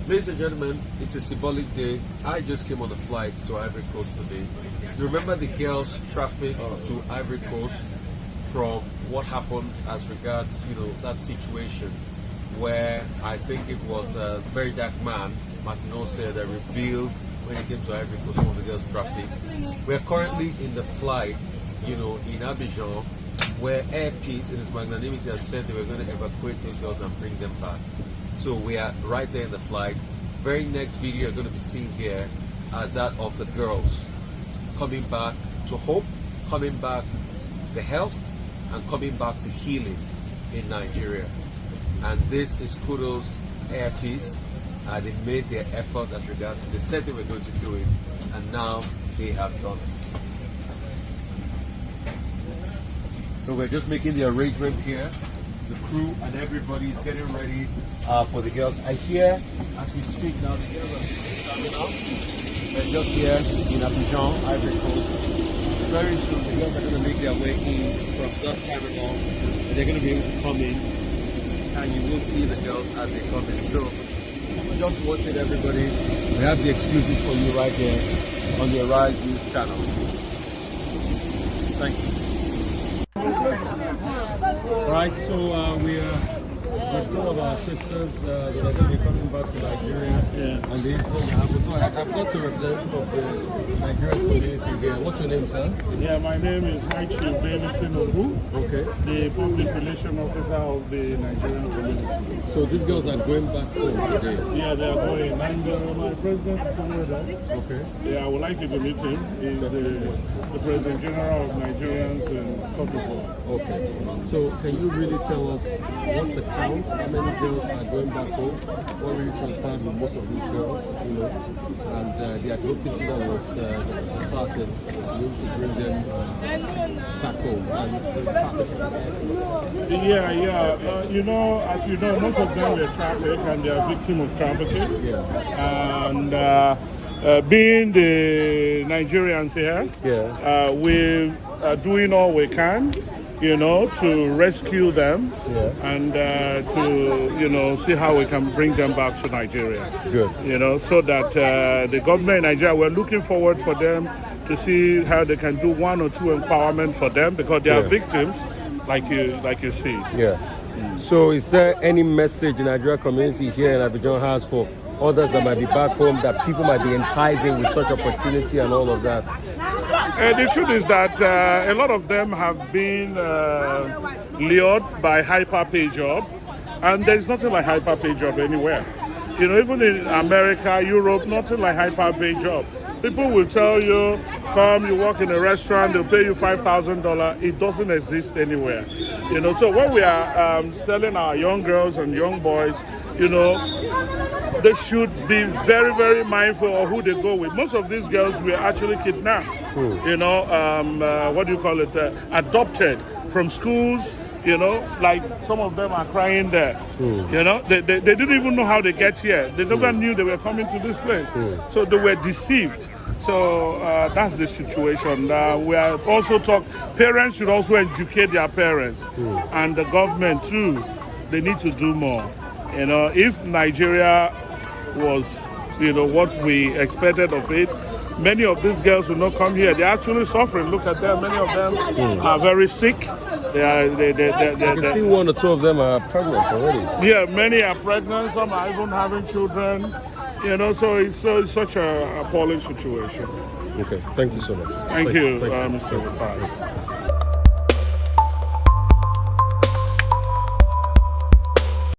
Ladies and gentlemen, it's a symbolic day. I just came on a flight to Ivory Coast today. You remember the girls trafficked to Ivory Coast from what happened as regards, that situation where I think it was a very dark man, Martin said, that revealed when he came to Ivory Coast one of the girls trafficked. We're currently in the flight, in Abidjan, where Airpeace in his magnanimity has said they were going to evacuate those girls and bring them back. So we are right there in the flight. Very next video you're going to be seeing here are that of the girls coming back to hope, coming back to health, and coming back to healing in Nigeria. And this is kudos Airpeace. They made their effort as regards. They said they were going to do it, and now they have done it. So we're just making the arrangements here. The crew and everybody is getting ready for the girls. I hear, as we speak now, the girls are standing up. They're just here in Abidjan, Ivory Coast. Very soon, the girls are going to make their way in from that terminal. And they're going to be able to come in, and you will see the girls as they come in. So, just watch it, everybody. We have the exclusive for you right here on the Arise News channel. Thank you. Right, so we are with some of our sisters that are going to be coming back to Nigeria, and the incident happened. So I've got a representative of the Nigerian community here. What's your name, sir? Yeah, my name is High Chief David Sinobu, the public relation officer of the Nigerian community. So these girls are going back home today? Yeah, they are going, and my president is somewhere there. Okay. Yeah, I would like you to meet him. He's the President General of Nigerians in Cote d'Ivoire. Okay. So can you really tell us what's the count? How many girls are going back home? What really transpired with most of these girls, and the advocacy that was started to bring them back home and Yeah. As you know, most of them were trafficked and they are victims of trafficking. Yeah. And being the Nigerians here, we are doing all we can, to rescue them and to, see how we can bring them back to Nigeria. Good. So that the government in Nigeria, we're looking forward for them to see how they can do one or two empowerment for them because they are victims, like you see. Yeah. So is there any message the Nigerian community here in Abidjan has for others that might be back home, that people might be enticing with such opportunity and all of that? The truth is that a lot of them have been lured by hyper-pay job, and there's nothing like hyper-pay job anywhere. Even in America, Europe, nothing like hyper-pay job. People will tell you, come, you work in a restaurant, they'll pay you $5,000. It doesn't exist anywhere. So what we are telling our young girls and young boys, they should be very, very mindful of who they go with. Most of these girls were actually kidnapped, adopted from schools, like some of them are crying there. They didn't even know how they get here. They never knew they were coming to this place. So they were deceived. So that's the situation. We are also parents should also educate their parents, and the government too. They need to do more. If Nigeria was, what we expected of it, many of these girls will not come here. They're actually suffering. Look at them. Many of them are very sick. I can see one or two of them are pregnant already. Yeah, many are pregnant. Some are even having children. So it's such an appalling situation. Okay, thank you so much. Thank you, Mr. Rafai.